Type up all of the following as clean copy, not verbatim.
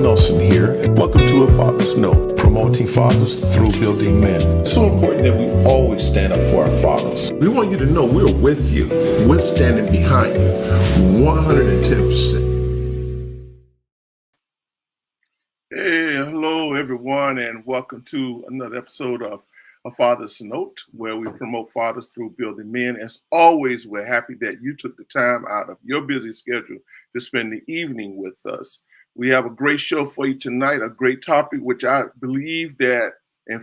Nelson here, and welcome to A Father's Note, promoting fathers through building men. It's so important that we always stand up for our fathers. We want you to know we're with you. We're standing behind you 110%. Hey, hello everyone, and welcome to another episode of A Father's Note, where we promote fathers through building men. As always, we're happy that you took the time out of your busy schedule to spend the evening with us. We have a great show for you tonight, a great topic, which I believe that and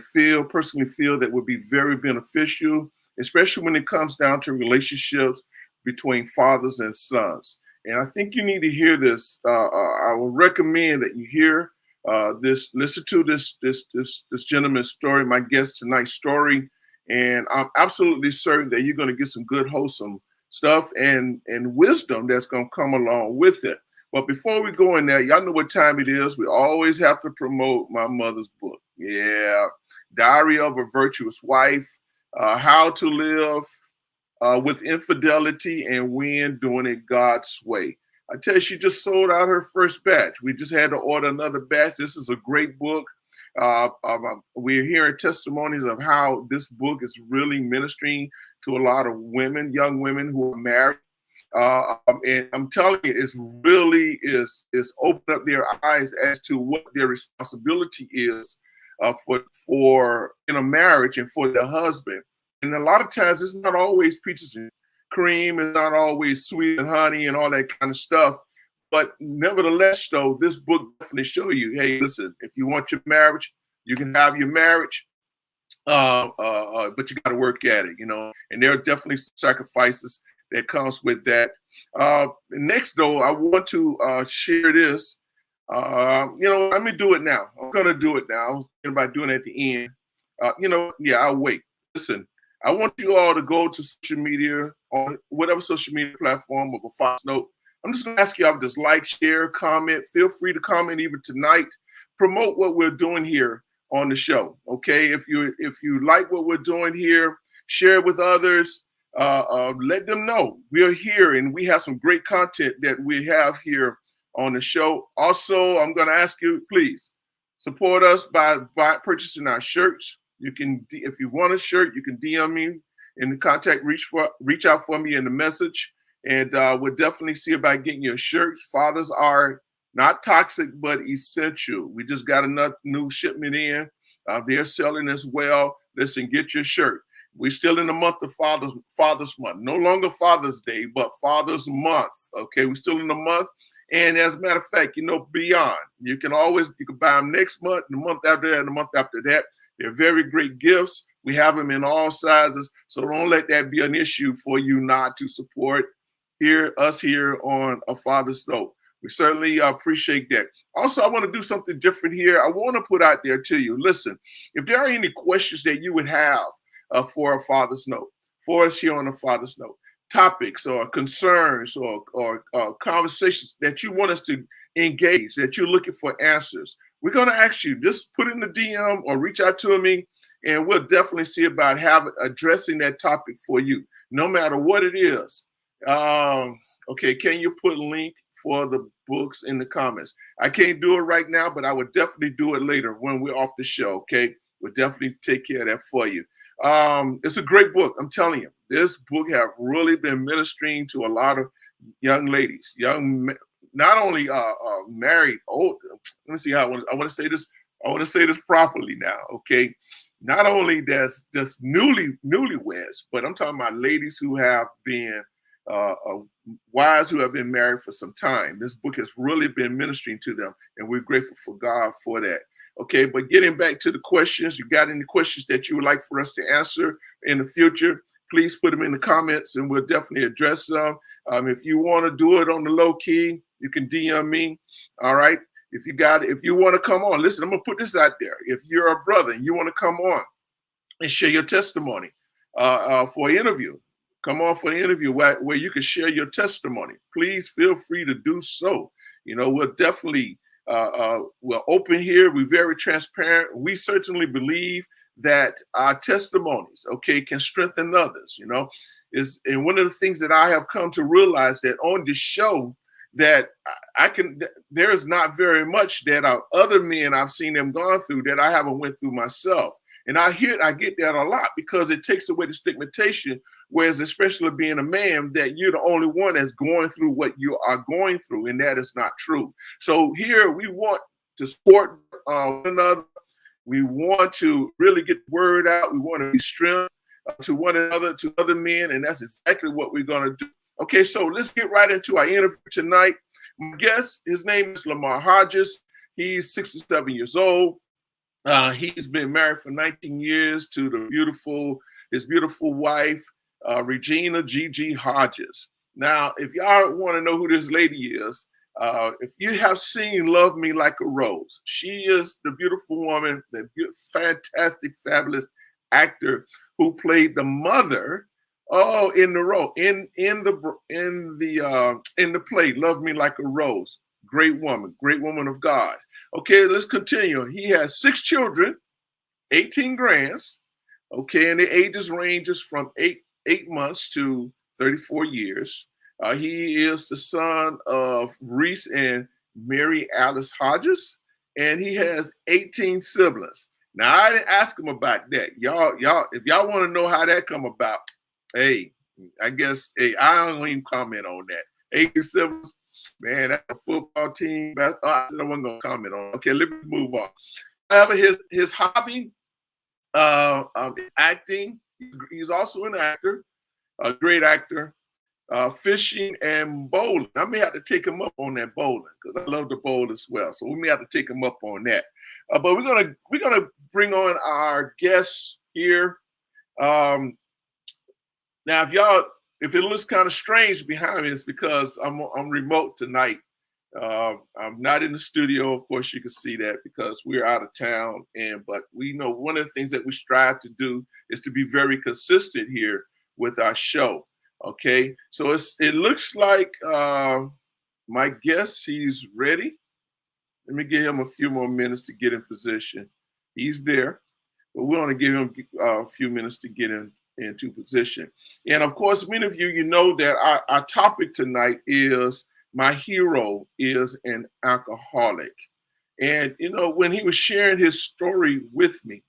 personally feel that would be very beneficial, especially when it comes down to relationships between fathers and sons. And I think you need to hear this. I would recommend that you hear listen to this gentleman's story, my guest tonight's story, and I'm absolutely certain that you're going to get some good, wholesome stuff and wisdom that's going to come along with it. But before we go in there, y'all know what time it is. We always have to promote my mother's book. Yeah, Diary of a Virtuous Wife, How to Live with Infidelity and Win Doing It God's Way. I tell you, she just sold out her first batch. We just had to order another batch. This is a great book. We're hearing testimonies of how this book is really ministering to a lot of women, young women who are married. And I'm telling you, it's really is opening up their eyes as to what their responsibility is for in a marriage and for their husband. And a lot of times, it's not always peaches and cream, it's not always sweet and honey and all that kind of stuff. But nevertheless, though, this book definitely show you, hey, listen, if you want your marriage, you can have your marriage, but you got to work at it, And there are definitely some sacrifices that comes with that. Next, though, I want to share this. Let me do it now. I'm going to do it now. I was thinking about doing it at the end. I'll wait. Listen, I want you all to go to social media, on whatever social media platform of A Father's Note. I'm just going to ask you all to just like, share, comment. Feel free to comment even tonight. Promote what we're doing here on the show, okay? If you like what we're doing here, share it with others. Let them know we're here and we have some great content that we have here on the show. Also, I'm going to ask you, please support us by purchasing our shirts. You can, if you want a shirt, you can DM me in the contact, reach out for me in the message, and we'll definitely see about getting your shirts. Fathers are not toxic, but essential. We just got another new shipment in. They're selling as well. Listen, get your shirt. We're still in the month of Father's Month. No longer Father's Day, but Father's Month. Okay, we're still in the month. And as a matter of fact, beyond. You can buy them next month, the month after that, and the month after that. They're very great gifts. We have them in all sizes. So don't let that be an issue for you not to support us here on A Father's Note. We certainly appreciate that. Also, I want to do something different here. I want to put out there to you, listen, if there are any questions that you would have for A Father's Note, for us here on A Father's Note, topics or concerns or conversations that you want us to engage, that you're looking for answers, we're going to ask you, just put in the DM or reach out to me, and we'll definitely see about addressing that topic for you, no matter what it is. Okay, can you put a link for the books in the comments? I can't do it right now, but I would definitely do it later when we're off the show, okay? We'll definitely take care of that for you. It's a great book. I'm telling you, this book have really been ministering to a lot of young ladies, not only married, old. Let me see how I want to say this. I want to say this properly now, okay? Not only that's just newlyweds, but I'm talking about ladies who have been wives who have been married for some time. This book has really been ministering to them, and we're grateful for God for that. Okay, but getting back to the questions, you got any questions that you would like for us to answer in the future, please put them in the comments and we'll definitely address them. If you want to do it on the low key, you can DM me. All right. If you want to come on, listen, I'm going to put this out there. If you're a brother and you want to come on and share your testimony for an interview, come on for the interview where you can share your testimony. Please feel free to do so. We'll definitely, we're open here. We're very transparent. We certainly believe that our testimonies, okay, can strengthen others, and one of the things that I have come to realize that on this show that I can. There is not very much that other men I've seen them gone through that I haven't went through myself. And I get that a lot because it takes away the stigmatization. Whereas, especially being a man, that you're the only one that's going through what you are going through, and that is not true. So here we want to support one another. We want to really get the word out. We want to be strength to one another, to other men, and that's exactly what we're going to do. Okay, so let's get right into our interview tonight. My guest, his name is Lamar Hodges. He's 67 years old. He's been married for 19 years to his beautiful wife, Regina Gigi Hodges. Now, if y'all want to know who this lady is, if you have seen Love Me Like a Rose, she is the beautiful woman, the fantastic, fabulous actor who played the mother in the play Love Me Like a Rose. Great woman of God. Okay, let's continue. He has 6 children, 18 grands. Okay, and the ages ranges from 8 months to 34 years. He is the son of Reese and Mary Alice Hodges, and he has 18 siblings. Now, I didn't ask him about that. Y'all, if y'all want to know how that come about, hey, I guess, I don't even comment on that. 18 siblings, man, that's a football team. I said I wasn't going to comment on it. Okay, let me move on. However, his hobby, acting. He's also an actor, a great actor. Fishing and bowling. I may have to take him up on that bowling because I love to bowl as well. So we may have to take him up on that. But we're gonna bring on our guests here. Now, if it looks kind of strange behind me, it's because I'm remote tonight. I'm not in the studio. Of course, you can see that because we're out of town. But we know one of the things that we strive to do is to be very consistent here with our show. Okay, so it looks like my guest, he's ready. Let me give him a few more minutes to get in position. He's there, but we want to give him a few minutes to get into position. And of course, many of you know that our topic tonight is my hero is an alcoholic. And when he was sharing his story with me,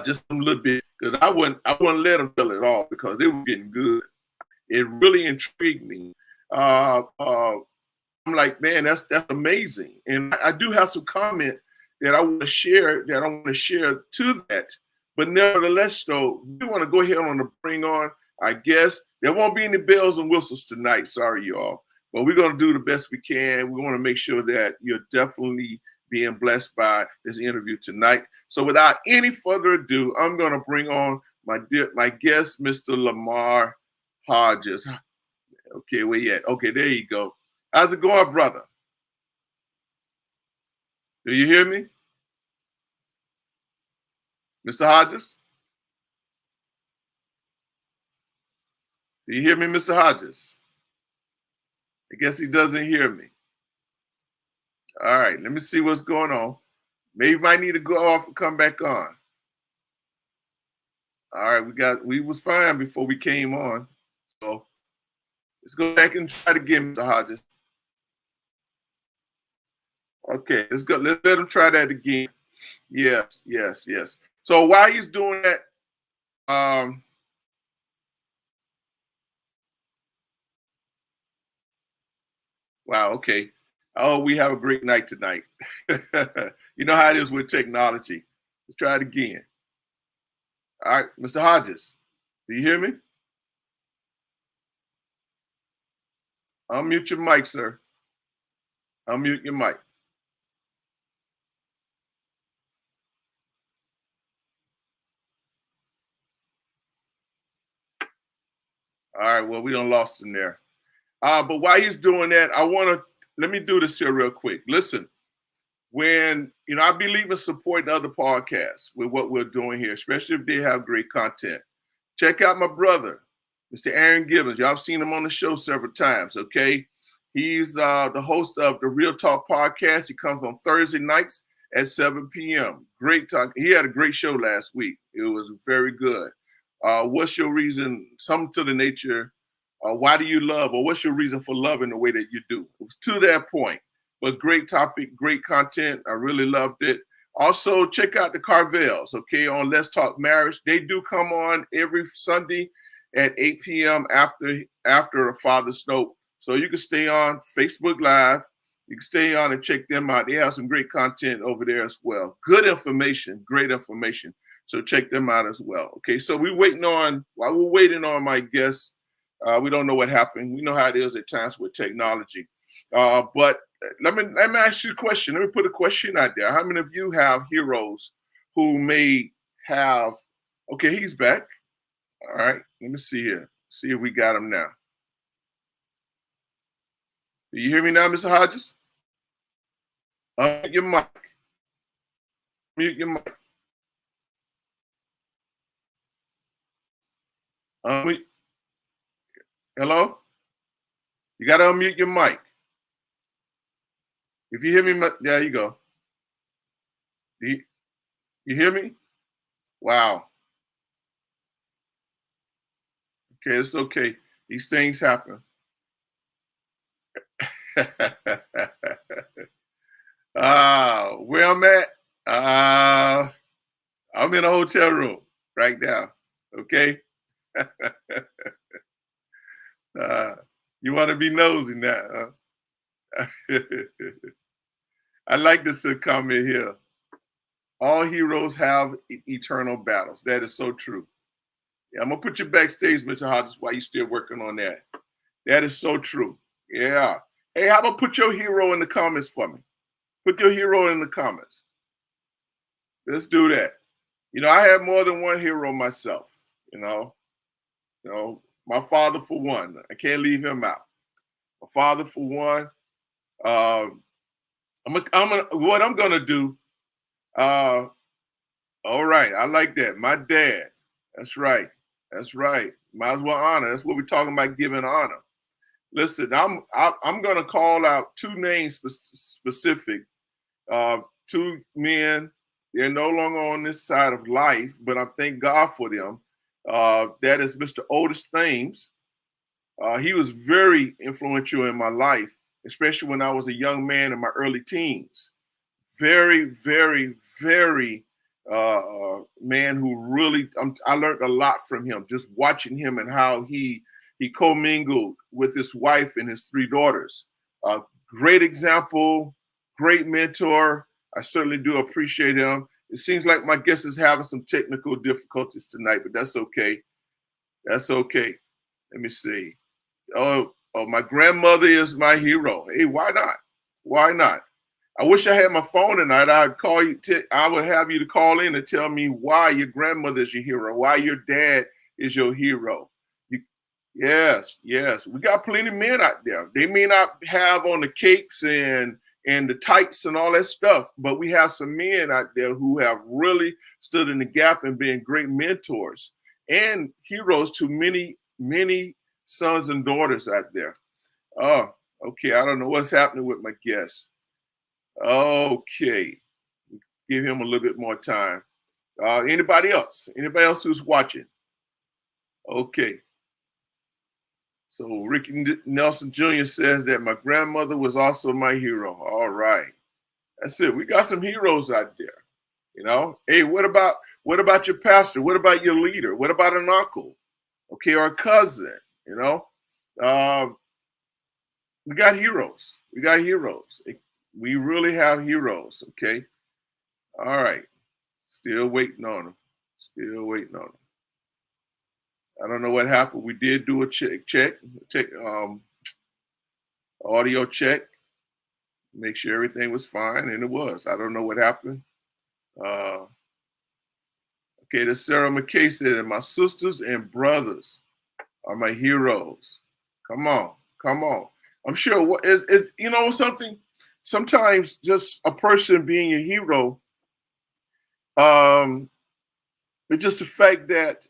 just a little bit, because I wouldn't let him tell it all because it was getting good. It really intrigued me. I'm like, man, that's amazing. And I do have some comment that I want to share to that. But nevertheless, though, we want to go ahead and bring on our guest. There won't be any bells and whistles tonight. Sorry, y'all. But we're going to do the best we can. We want to make sure that you're definitely being blessed by this interview tonight. So without any further ado, I'm going to bring on my guest, Mr. Lamar Hodges. Okay, where you at? Okay, there you go. How's it going, brother? Do you hear me? Mr. Hodges? Do you hear me, Mr. Hodges? I guess he doesn't hear me. All right, let me see what's going on. Maybe might need to go off and come back on. All right, we was fine before we came on. So let's go back and try it again, Mr. Hodges. Okay, let's go. Let him try that again. Yes. So while he's doing that, wow, okay. Oh, we have a great night tonight. You know how it is with technology. Let's try it again. All right, Mr. Hodges, do you hear me? Unmute your mic, sir. Unmute your mic. All right, well, we done lost him there. But while he's doing that, let me do this here real quick. Listen, when, I believe in supporting other podcasts with what we're doing here, especially if they have great content. Check out my brother, Mr. Aaron Gibbons. Y'all have seen him on the show several times, okay? He's the host of the Real Talk podcast. He comes on Thursday nights at 7 p.m. Great talk. He had a great show last week. It was very good. What's your reason? Something to the nature Why do you love, or what's your reason for loving the way that you do? It was to that point. But great topic, great content. I really loved it. Also, check out the Carvels, okay, on Let's Talk Marriage. They do come on every Sunday at 8 p.m. after a Father's Note. So you can stay on Facebook Live. You can stay on and check them out. They have some great content over there as well. Good information, great information. So check them out as well. Okay, so while we're waiting on my guests, we don't know what happened. We know how it is at times with technology. But let me ask you a question. Let me put a question out there. How many of you have heroes who may have? Okay, he's back. All right, let me see here. See if we got him now. Do you hear me now, Mr. Hodges? Unmute your mic. Mute your mic. Hello? You got to unmute your mic. If you hear me, there you go. You hear me? Wow. Okay, it's okay. These things happen. Where I'm at, I'm in a hotel room right now. Okay. You want to be nosy now, huh? I like this comment here. All heroes have eternal battles. That is so true. Yeah, I'm gonna put you backstage, Mr. Hodges, while you're still working on that. That is so true. Yeah. Hey, how about put your hero in the comments for me? Put your hero in the comments. Let's do that. I have more than one hero myself. My father for one. I can't leave him out. My father for one. What I'm gonna do. All right, I like that. My dad. That's right. That's right. Might as well honor. That's what we're talking about, giving honor. Listen, I'm gonna call out two names specific. Two men. They're no longer on this side of life, but I thank God for them. That is Mr. Otis Thames. He was very influential in my life, especially when I was a young man in my early teens. Very, very, very man who really, I learned a lot from him, just watching him and how he commingled with his wife and his three daughters. Great example, great mentor. I certainly do appreciate him. It seems like my guest is having some technical difficulties tonight, but that's okay. That's okay. Let me see. Oh, my grandmother is my hero. Hey, why not? Why not? I wish I had my phone tonight. I'd call you. I would have you to call in and tell me why your grandmother is your hero, why your dad is your hero. Yes. We got plenty of men out there. They may not have on the capes and the tights and all that stuff, but we have some men out there who have really stood in the gap and been great mentors and heroes to many, many sons and daughters out there. Oh, okay. I don't know what's happening with my guest. Okay. Give him a little bit more time. Anybody else? Anybody else who's watching? Okay. So Ricky Nelson Jr. says that my grandmother was also my hero. All right. That's it. We got some heroes out there. Hey, what about your pastor? What about your leader? What about an uncle? Okay, or a cousin, We got heroes. We got heroes. We really have heroes, okay? All right. Still waiting on them. Still waiting on them. I don't know what happened. We did do a check, audio check, make sure everything was fine, and it was. I don't know what happened. Okay, the Sarah McKay said, and my sisters and brothers are my heroes. Come on. I'm sure something. Sometimes just a person being your hero, it's just the fact that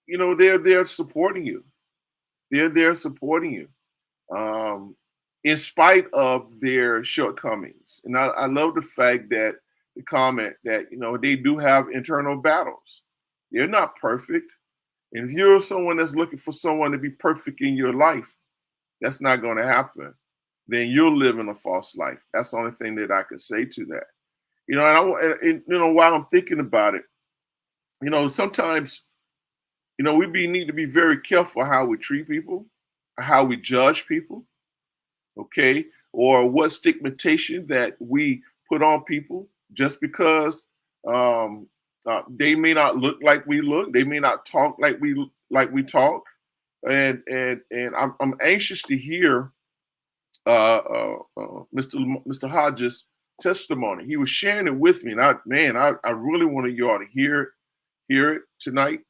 they're there supporting you. They're there supporting you, in spite of their shortcomings. And I love the fact that the comment that they do have internal battles. They're not perfect. And if you're someone that's looking for someone to be perfect in your life, that's not going to happen. Then you're living a false life. That's the only thing that I can say to that. You know, while I'm thinking about it, sometimes, we need to be very careful how we treat people, how we judge people, okay, or what stigmatization that we put on people just because um, they may not look like we look, they may not talk like we talk, and I'm anxious to hear Mr. Hodges' testimony. He was sharing it with me, and I really wanted you all to hear it tonight,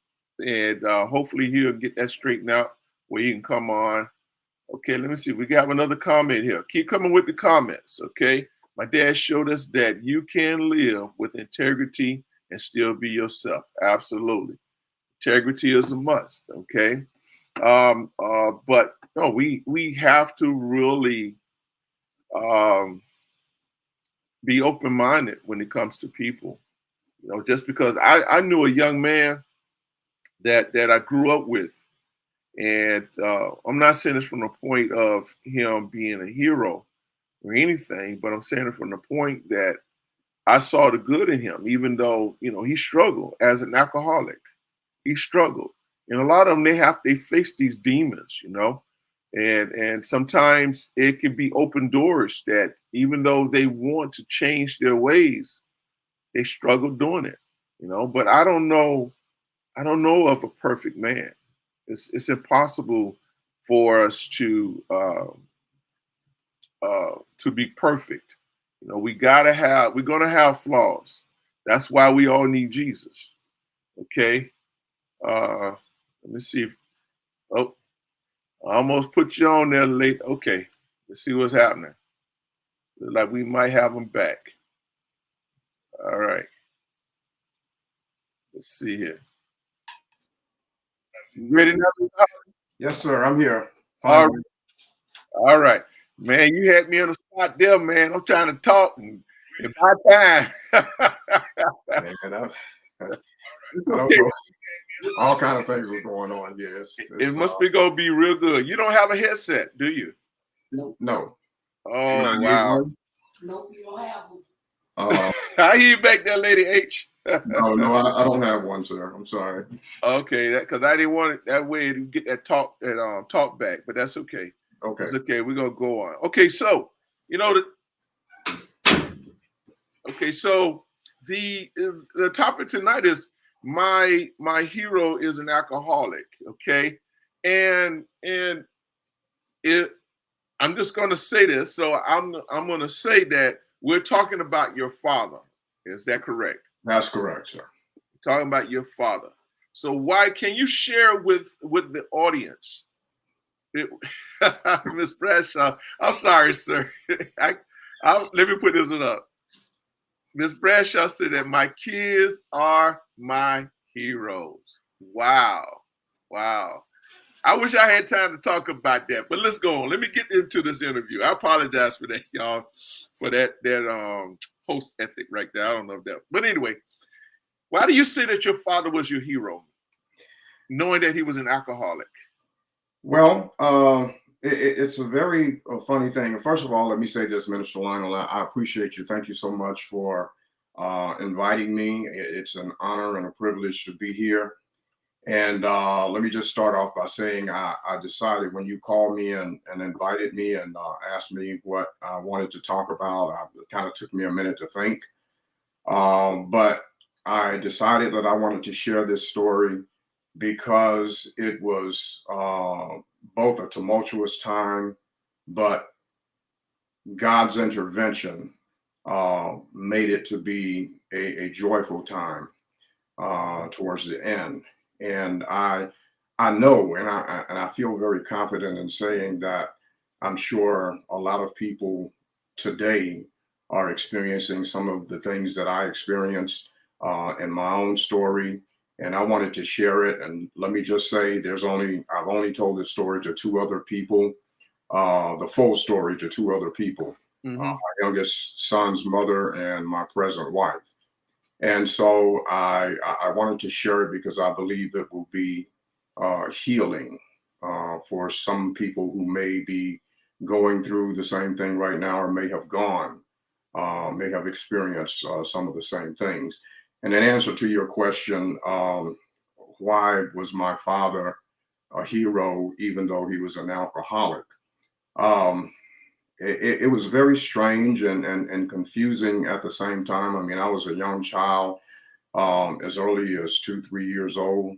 and hopefully he'll get that straightened out where you can come on. Okay, let me see. We got another comment here. Keep coming with the comments. Okay, my dad showed us that you can live with integrity and still be yourself. Absolutely, integrity is a must. Okay, but no, we have to really um, be open minded when it comes to people. Just because I knew a young man that I grew up with, and I'm not saying this from the point of him being a hero or anything, but I'm saying it from the point that I saw the good in him, even though he struggled as an alcoholic. He struggled, and a lot of them they face these demons, and sometimes it can be open doors that even though they want to change their ways, they struggle doing it, But I don't know of a perfect man. It's impossible for us to be perfect. We're gonna have flaws. That's why we all need Jesus. Okay. Let me see if oh I almost put you on there late. Okay. Let's see what's happening. Look like we might have him back. All right. Let's see here. You ready now? Yes, sir. I'm here. All Finally. right. All right. Man, you had me on the spot there, man. I'm trying to talk and my time. Man, It's I don't okay. know. All kind of things are going on. Yes. It It's must be gonna be real good. You don't have a headset, do you? no. And Oh I need wow. one. Nope, you don't have one. I hear you back there, Lady H. No, I don't have one, sir. I'm sorry. Okay, that because I didn't want it that way to get that talk back, but that's okay. Okay. It's okay. We're gonna go on. Okay, so you know the okay, so the topic tonight is my hero is an alcoholic. Okay, and it I'm just gonna say this. So I'm gonna say that we're talking about your father. Is that correct? That's correct, sir. Talking about your father. So why can you share with the audience? Miss Bradshaw, I'm sorry, sir. I, let me put this one up. Miss Bradshaw said that my kids are my heroes. Wow. Wow. I wish I had time to talk about that, but let's go on. Let me get into this interview. I apologize for that, y'all, for that host ethic right there. I don't know if that, but anyway, why do you say that your father was your hero, knowing that he was an alcoholic? Well, it's a very funny thing. First of all, let me say this, Minister Lionel. I appreciate you. Thank you so much for inviting me. It's an honor and a privilege to be here. And let me just start off by saying I decided when you called me and invited me and asked me what I wanted to talk about, it kind of took me a minute to think. But I decided that I wanted to share this story because it was both a tumultuous time, but God's intervention made it to be a joyful time towards the end. And I know, and I feel very confident in saying that I'm sure a lot of people today are experiencing some of the things that I experienced in my own story. And I wanted to share it. And let me just say, I've only told this story to two other people, the full story to two other people, Mm-hmm. my youngest son's mother and my present wife. And so I wanted to share it because I believe it will be healing for some people who may be going through the same thing right now, or may have may have experienced some of the same things. And in answer to your question, why was my father a hero even though he was an alcoholic? Um, it was very strange and confusing at the same time. I mean, I was a young child, as early as 2, 3 years old.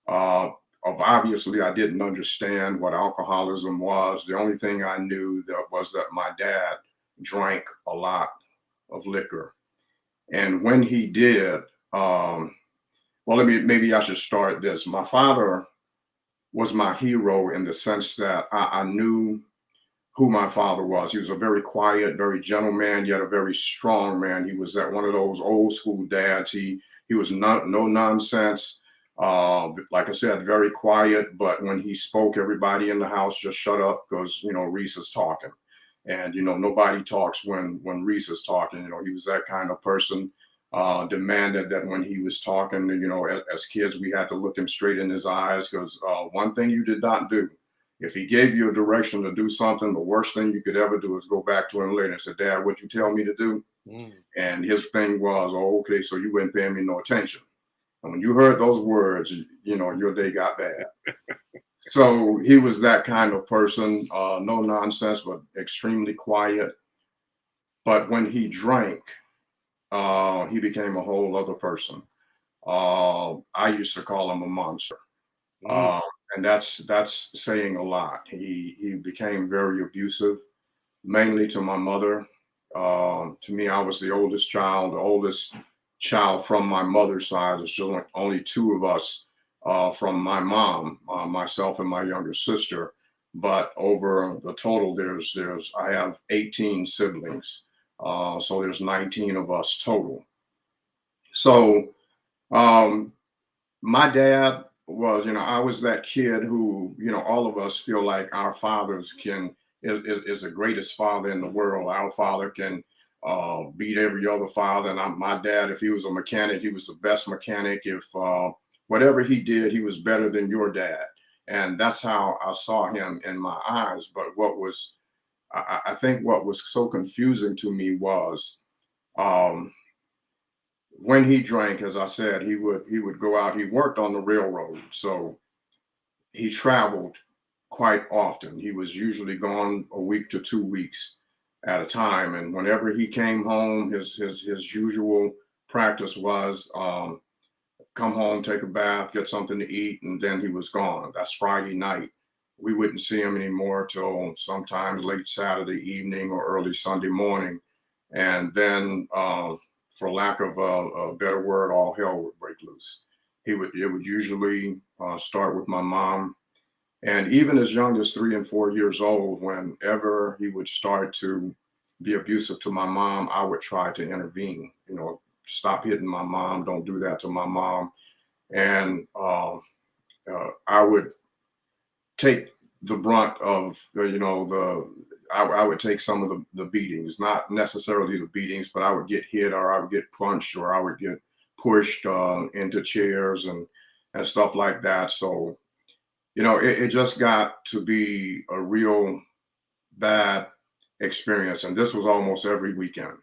Uh, of obviously, I didn't understand what alcoholism was. The only thing I knew that was that my dad drank a lot of liquor, and when he did, um, well, maybe I should start this. My father was my hero in the sense that I knew who my father was. He was a very quiet, very gentle man, yet a very strong man. He was that one of those old school dads. He was no nonsense. Like I said, very quiet. But when he spoke, everybody in the house just shut up because Reese is talking, and nobody talks when Reese is talking. He was that kind of person. Demanded that when he was talking, as kids, we had to look him straight in his eyes because one thing you did not do, if he gave you a direction to do something, the worst thing you could ever do is go back to him later and say, "Dad, what you tell me to do?" Mm. And his thing was, "Oh, okay, so you weren't paying me no attention." And when you heard those words, your day got bad. So he was that kind of person, no nonsense, but extremely quiet. But when he drank, he became a whole other person. I used to call him a monster. Mm. Uh, and that's saying a lot. He became very abusive, mainly to my mother. To me, I was the oldest child from my mother's side. There's just only two of us from my mom, myself and my younger sister. But over the total, there's I have 18 siblings, so there's 19 of us total. So um, my dad was, I was that kid who, all of us feel like our fathers is the greatest father in the world. Our father can beat every other father. And my dad, if he was a mechanic, he was the best mechanic. If whatever he did, he was better than your dad. And that's how I saw him in my eyes. But I think what was so confusing to me was, um, when he drank, as I said, he would go out. He worked on the railroad, so he traveled quite often. He was usually gone a week to 2 weeks at a time. And whenever he came home, his usual practice was come home, take a bath, get something to eat, and then he was gone. That's Friday night. We wouldn't see him anymore till sometimes late Saturday evening or early Sunday morning. And then, for lack of a better word, all hell would break loose. It would usually start with my mom, and even as young as 3 and 4 years old, whenever he would start to be abusive to my mom, I would try to intervene. Stop hitting my mom. Don't do that to my mom. And I would take the brunt of I would take some of the beatings, not necessarily the beatings, but I would get hit, or I would get punched, or I would get pushed into chairs and stuff like that. So it just got to be a real bad experience, and this was almost every weekend.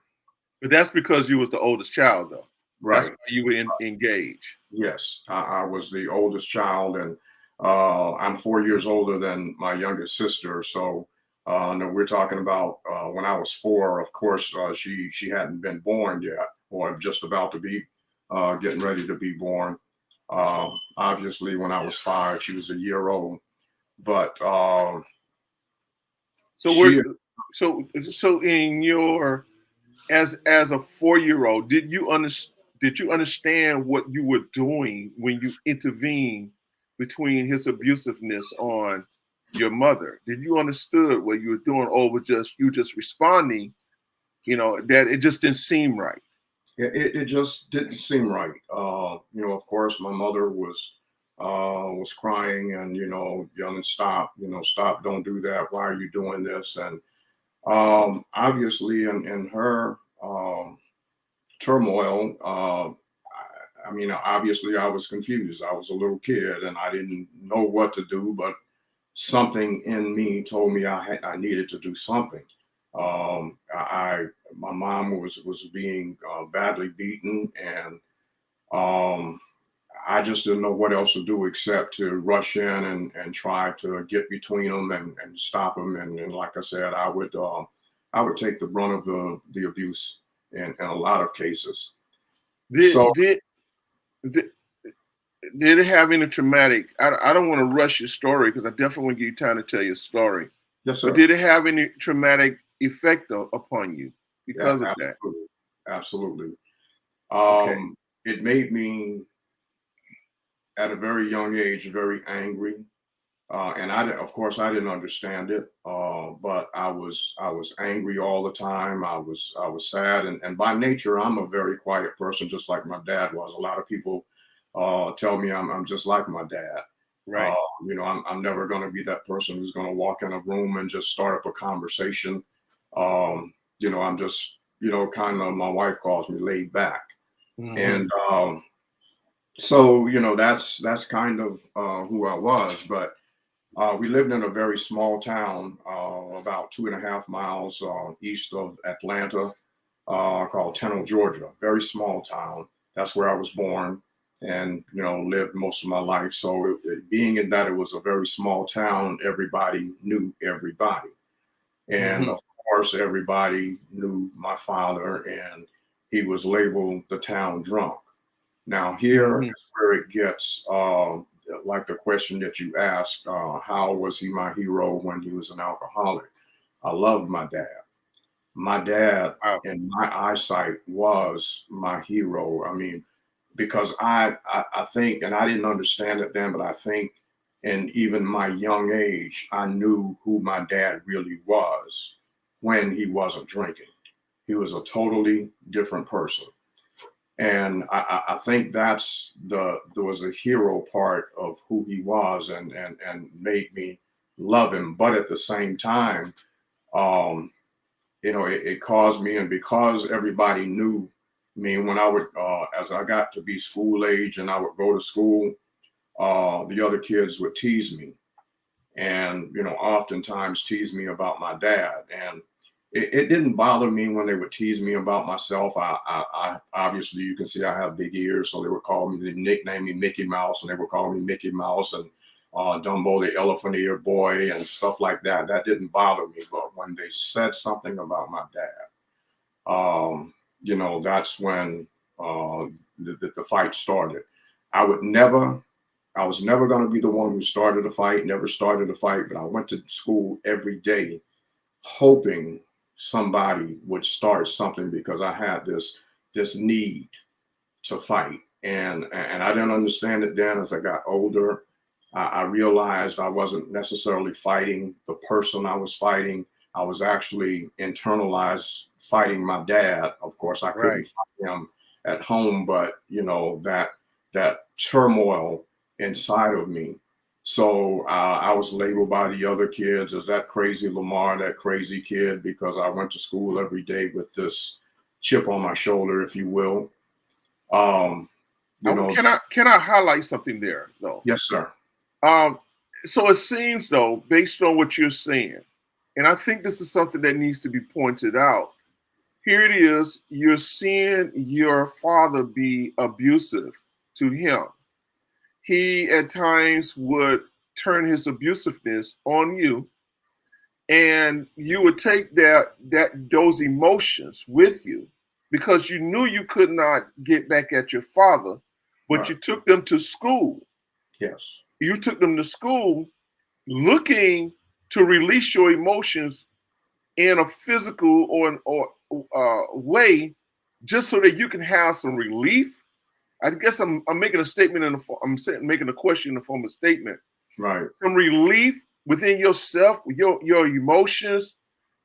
But that's because you was the oldest child, though. That's Right. why you were engaged. Yes, I was the oldest child, and I'm 4 years older than my youngest sister. So, no, we're talking about when I was four. Of course, she hadn't been born yet, or just about to be getting ready to be born. Obviously, when I was five, she was a year old. But So we're she so in your as a 4 year old, did you understand what you were doing when you intervened between his abusiveness on your mother? Did you understood what you were doing, or was just responding? That it just didn't seem right. it just didn't seem right. Of course, my mother was crying and yelling, "Stop! Stop! Don't do that! Why are you doing this?" And obviously, in her turmoil, I mean, obviously I was confused. I was a little kid and I didn't know what to do, but something in me told me I needed to do something. My mom was being badly beaten, and um, I just didn't know what else to do except to rush in and try to get between them and stop them. And like I said, I would take the brunt of the abuse in a lot of cases. Did So did did, did it have any traumatic? I don't want to rush your story because I definitely want to give you time to tell your story. yes, But sir. did it have any traumatic effect upon you Yeah, because of that? absolutely, absolutely. Okay. It made me at a very young age very angry. And of course, I didn't understand it, but I was angry all the time. I was sad, and by nature, I'm a very quiet person, just like my dad was. A lot of people tell me I'm just like my dad. Uh, Right. I'm never going to be that person who's going to walk in a room and just start up a conversation. I'm just kind of, my wife calls me laid back, Hmm. and so that's kind of who I was, but. We lived in a very small town, about 2.5 miles east of Atlanta, called Tennille, Georgia. Very small town. That's where I was born, and lived most of my life. So, being in that it was a very small town, everybody knew everybody, and Hmm. of course, everybody knew my father, and he was labeled the town drunk. Now, here Hmm. is where it gets like the question that you asked, how was he my hero when he was an alcoholic? I loved my dad. My dad, Wow. in my eyesight, was my hero. I mean, because I think, and I didn't understand it then, but I think in even my young age, I knew who my dad really was when he wasn't drinking. He was a totally different person, and I think that's there was a hero part of who he was, and made me love him. But at the same time, um, it caused me, and because everybody knew me, when I would as I got to be school age and I would go to school, the other kids would tease me, and oftentimes tease me about my dad. And it didn't bother me when they would tease me about myself. I obviously, you can see I have big ears, so they would call me, they nickname me Mickey Mouse, and they would call me Mickey Mouse and Dumbo the elephant ear boy and stuff like that. That didn't bother me. But when they said something about my dad, that's when the fight started. I would never I was never going to be the one who started a fight, never started a fight, but I went to school every day hoping somebody would start something because I had this need to fight. And I didn't understand it then. As I got older, I realized I wasn't necessarily fighting the person I was fighting. I was actually internalized fighting my dad. Of course, I couldn't Right. fight him at home, but that turmoil inside of me. So I was labeled by the other kids as that crazy Lamar, that crazy kid, because I went to school every day with this chip on my shoulder, if you will. Um, you know, Can I highlight something there though? yes, sir. Um, so it seems though, based on what you're saying, and I think this is something that needs to be pointed out. Here it is, you're seeing your father be abusive to him. He at times would turn his abusiveness on you, and you would take those emotions with you because you knew you could not get back at your father, but Right. you took them to school. Yes. You took them to school looking to release your emotions in a physical or way, just so that you can have some relief. I guess I'm making a statement making a question in the form of statement. Right. Some relief within yourself, with your emotions,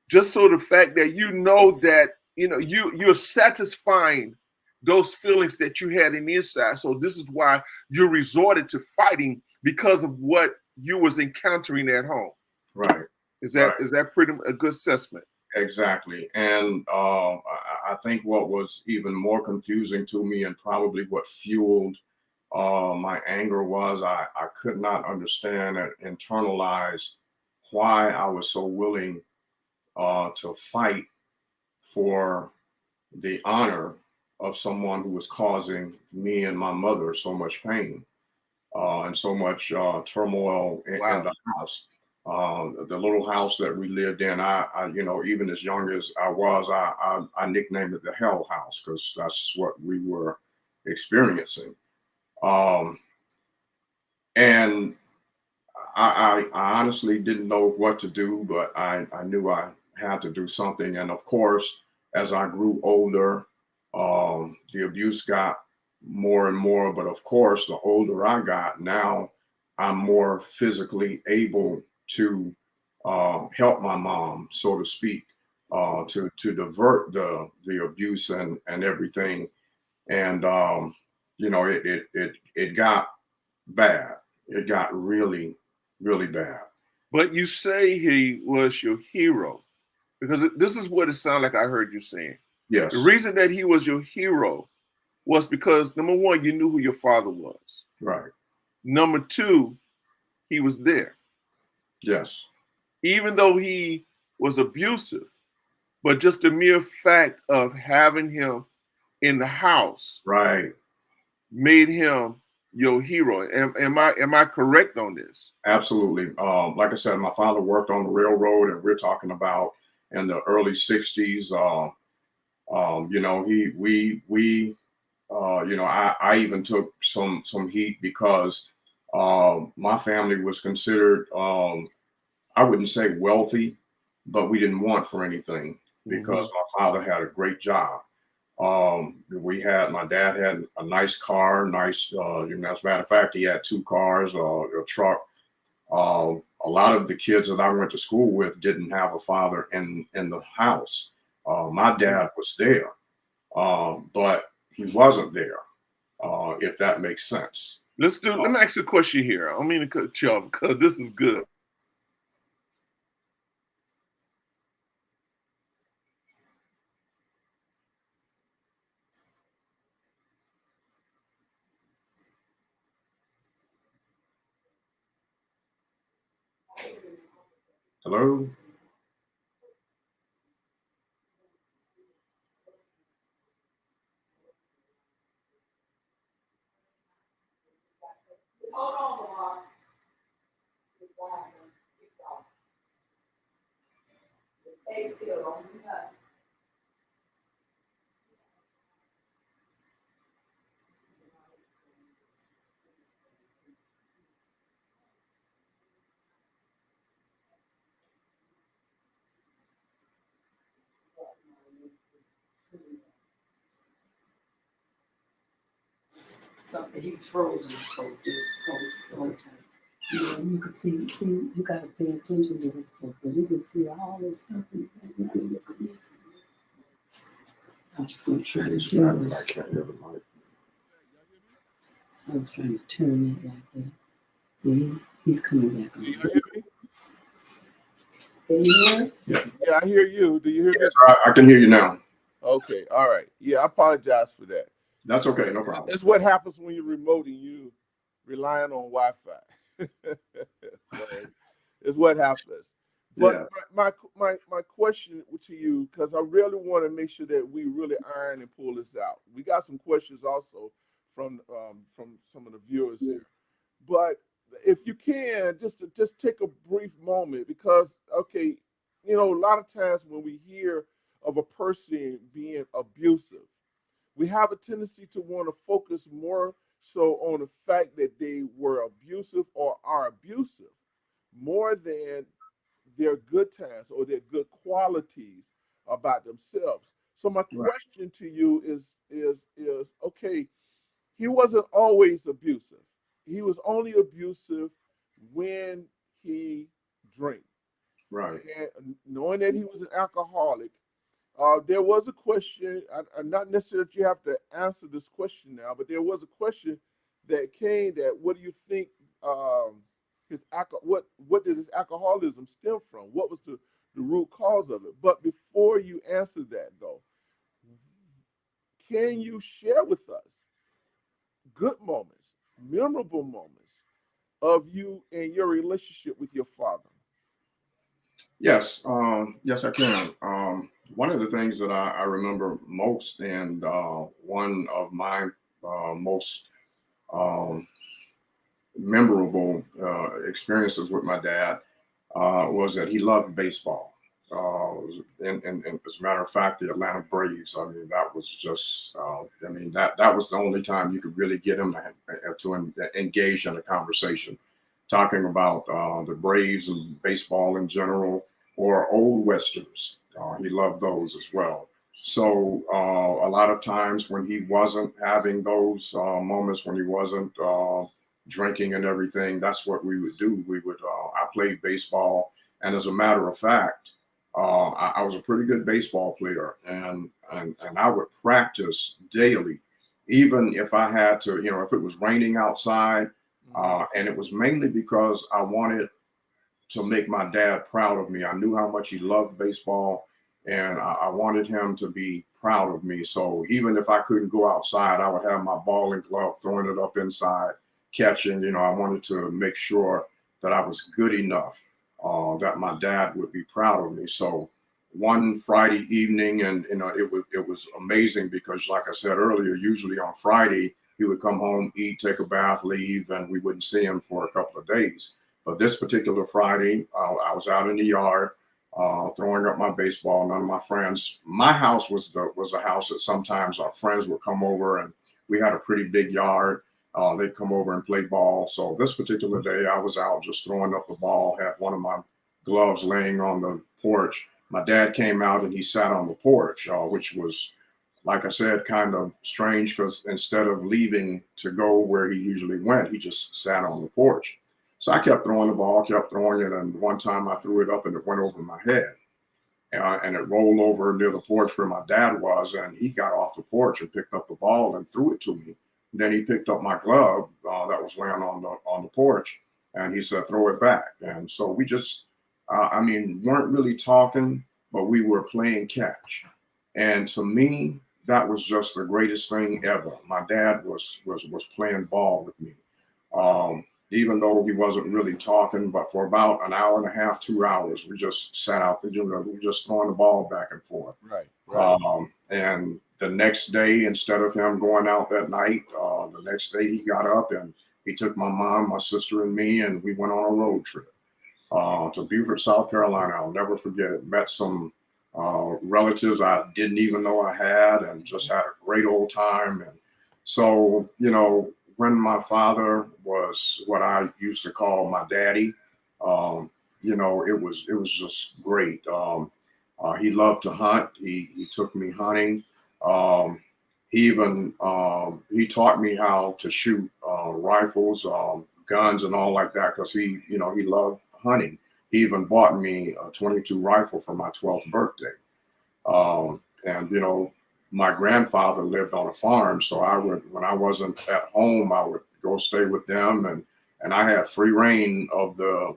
just so the fact that you know that you're satisfying those feelings that you had in the inside. So this is why you resorted to fighting because of what you was encountering at home. Right. Is that Right. is that pretty a good assessment? Exactly. And I think what was even more confusing to me, and probably what fueled my anger, was I could not understand and internalize why I was so willing to fight for the honor of someone who was causing me and my mother so much pain and so much turmoil in Wow. the house. The little house that we lived in, even as young as I was, I nicknamed it the Hell House because that's what we were experiencing. Um, and I honestly didn't know what to do, but I knew I had to do something. And of course, as I grew older, the abuse got more and more. But of course, the older I got, now I'm more physically able to help my mom, so to speak, to divert the abuse and everything. And it got bad. It got really, really bad. But you say he was your hero because this is what it sounded like I heard you saying. The Yes, reason that he was your hero was because number one, you knew who your father was. right. Number two, he was there. Yes, Even though he was abusive, but just the mere fact of having him in the house right. made him your hero. Am I correct on this? Absolutely. Like I said, my father worked on the railroad, and we're talking about in the early '60s. He we I even took some heat because my family was considered, I wouldn't say wealthy, but we didn't want for anything Mm-hmm. because my father had a great job. My dad had a nice car, as a matter of fact, he had two cars, a truck. A lot of the kids that I went to school with didn't have a father in the house. My dad was there, but he wasn't there, if that makes sense. Let me ask you a question here. I don't mean to cut you off because this is good. Hello? Something he's frozen, so just hold tight. Yeah, you can see, you gotta pay attention to this stuff, but you can see all this stuff and you gotta look at this. I was gonna try to do this. I can't hear the mic. I was trying to turn it like that. See, he's coming back Do on. you hear me? Can you hear? Yeah, I hear you. Do you hear me? Yes, I can hear you now. Okay, all right. Yeah, I apologize for that. That's okay, no problem. It's what happens when you're remote and you relying on Wi-Fi. So it's what happens. But Yeah, my question to you, because I really want to make sure that we really iron and pull this out. We got some questions also from some of the viewers here. But if you can, just take a brief moment because okay, a lot of times when we hear of a person being abusive, we have a tendency to want to focus more so on the fact that they were abusive or are abusive more than their good times or their good qualities about themselves. So my right, question to you is okay, he wasn't always abusive. He was only abusive when he drank. right, And knowing that he was an alcoholic, there was a question, not necessarily that you have to answer this question now, but there was a question that came that what do you think what did his alcoholism stem from? What was the root cause of it? But before you answer that though, can you share with us good moments, memorable moments of you and your relationship with your father? Yes, yes, I can. One of the things that I remember most, and one of my most um, memorable experiences with my dad was that he loved baseball. And as a matter of fact, the Atlanta Braves. I mean, that was just. I mean, that was the only time you could really get him to engage in a conversation, talking about the Braves and baseball in general, or old westerns. He loved those as well. So a lot of times when he wasn't having those moments, when he wasn't drinking and everything, that's what we would do. We would. I played baseball, and as a matter of fact, I was a pretty good baseball player, and I would practice daily, even if I had to. You know, if it was raining outside, and it was mainly because I wanted to make my dad proud of me. I knew how much he loved baseball, and I wanted him to be proud of me. So even if I couldn't go outside, I would have my ball and glove, throwing it up inside, catching. You know, I wanted to make sure that I was good enough, that my dad would be proud of me. So one Friday evening, and you know, it was amazing because, like I said earlier, usually on Friday he would come home, eat, take a bath, leave, and we wouldn't see him for a couple of days. But this particular Friday, I was out in the yard throwing up my baseball. None of my friends. My house was a house that sometimes our friends would come over, and we had a pretty big yard. They'd come over and play ball. So this particular day, I was out just throwing up the ball. Had one of my gloves laying on the porch. My dad came out and he sat on the porch, which was, like I said, kind of strange because instead of leaving to go where he usually went, he just sat on the porch. So I kept throwing the ball, kept throwing it, and one time I threw it up and it went over my head. And it rolled over near the porch where my dad was, and he got off the porch and picked up the ball and threw it to me. Then he picked up my glove that was laying on the porch, and he said, "Throw it back." And so we just, I mean, weren't really talking, but we were playing catch. And to me, that was just the greatest thing ever. My dad was playing ball with me. Even though he wasn't really talking, but for about an hour and a half, 2 hours, we just sat out there, we were just throwing the ball back and forth. Right, right. And the next day, instead of him going out that night, the next day he got up and he took my mom, my sister, and me, and we went on a road trip to Beaufort, South Carolina. I'll never forget it. Met some relatives I didn't even know I had, and just had a great old time. And so, you know, when my father was what I used to call my daddy, you know, it was just great. He loved to hunt. He took me hunting. He even he taught me how to shoot rifles, guns, and all like that because you know, he loved hunting. He even bought me a 22 rifle for my 12th birthday. And you know, my grandfather lived on a farm, so I would, when I wasn't at home, I would go stay with them, and I had free reign of the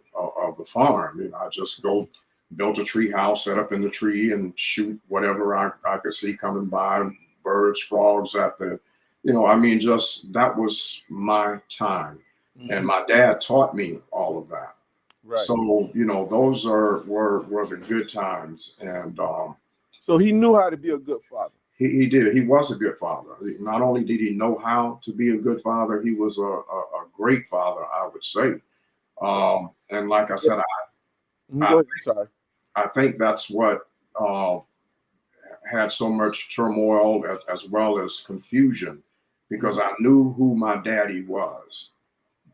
farm. You know, I just go built a tree house, set up in the tree, and shoot whatever I could see coming by, birds, frogs at the, you know, I mean, just that was my time, and my dad taught me all of that. Right. So you know, those were the good times, and So he knew how to be a good father. he did. He was a good father. Not only did he know how to be a good father, he was a great father, I would say. And like I said, Go ahead. Sorry. I think that's what had so much turmoil as well as confusion, because I knew who my daddy was.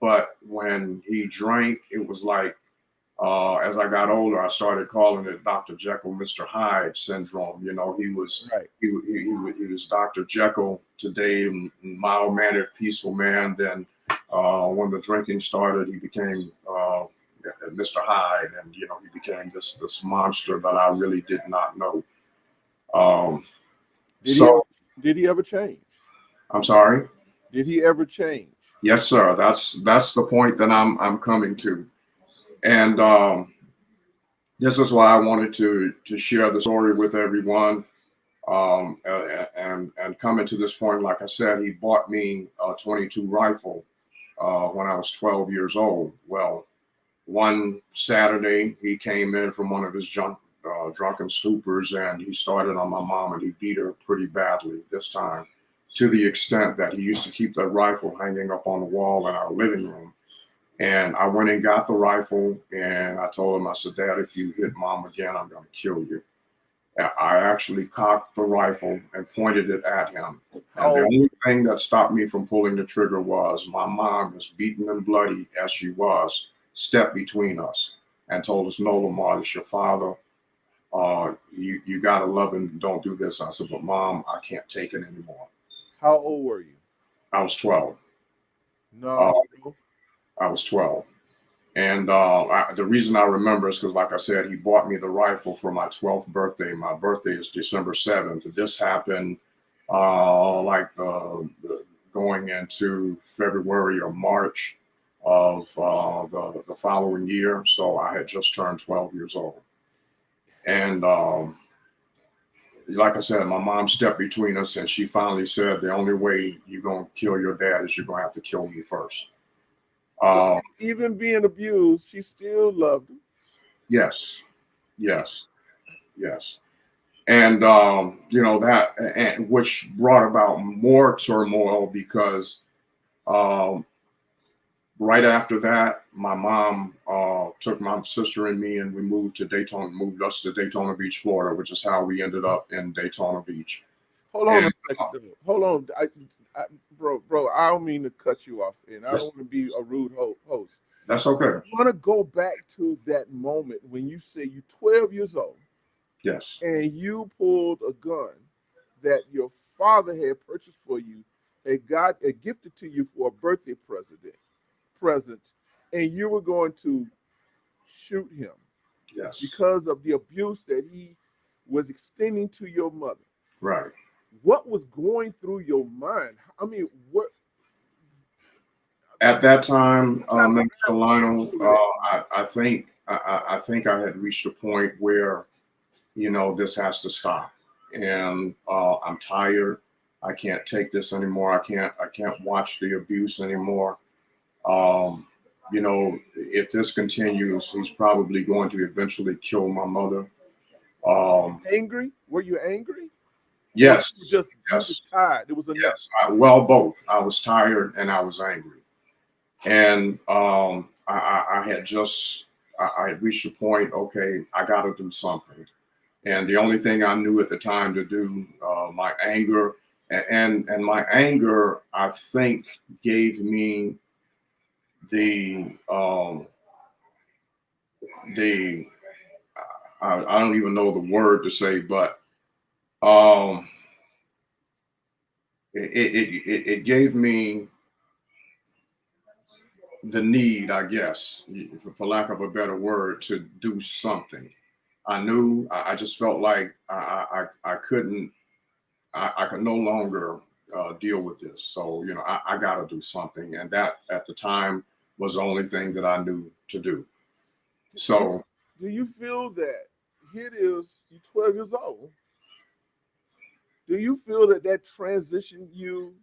But when he drank, it was like, as I got older, I started calling it Dr. Jekyll, Mr. Hyde syndrome. You know, he was Right. he was Dr. Jekyll today, mild mannered, peaceful man. Then when the drinking started, he became Mr. Hyde, and you know, he became this monster that I really did not know. Um, so Did he ever change? I'm sorry. Did he ever change? Yes, sir. That's the point that I'm coming to. And this is why I wanted to share the story with everyone. And coming to this point, like I said, he bought me a 22 rifle when I was 12 years old. Well, one Saturday, he came in from one of his drunken stupors, and he started on my mom, and he beat her pretty badly this time, to the extent that he used to keep that rifle hanging up on the wall in our living room. And I went and got the rifle, and I told him, I said, Dad, if you hit mom again, I'm going to kill you. I actually cocked the rifle and pointed it at him. And the only thing that stopped me from pulling the trigger was my mom, as beaten and bloody as she was, stepped between us and told us, no, Lamar, it's your father. You got to love him. Don't do this. I said, but Mom, I can't take it anymore. How old were you? I was 12. No. I was 12. And the reason I remember is because, like I said, he bought me the rifle for my 12th birthday. My birthday is December 7th. This happened going into February or March of the following year. So I had just turned 12 years old. And like I said, my mom stepped between us, and she finally said, the only way you're going to kill your dad is you're going to have to kill me first. Even being abused, she still loved him. Yes. And that, and which brought about more turmoil because right after that, my mom took my sister and me, and we moved us to Daytona Beach, Florida, which is how we ended up in Daytona Beach. Hold on a second, though. Hold on, bro. I don't mean to cut you off, and I don't want to be a rude host. That's okay. I want to go back to that moment when you say you're 12 years old. Yes. And you pulled a gun that your father had purchased for you, had gifted to you for a birthday present, and you were going to shoot him. Yes. Because of the abuse that he was extending to your mother. Right. What was going through your mind? I mean, what? At that time, Mr. Lionel, I think I had reached a point where, this has to stop, and I'm tired. I can't take this anymore. I can't watch the abuse anymore. If this continues, he's probably going to eventually kill my mother. Angry? Were you angry? Yes. You just tired. It was enough. Yes. Both. I was tired and I was angry. And I had reached a point, okay, I got to do something. And the only thing I knew at the time to do, my anger, and my anger, I think, gave me the I don't even know the word to say, but it gave me the need, I guess, for lack of a better word, to do something. I just felt like I couldn't, I could no longer deal with this. So, I got to do something. And that at the time was the only thing that I knew to do. So, do you feel that here it is, you're 12 years old? Do you feel that transitioned you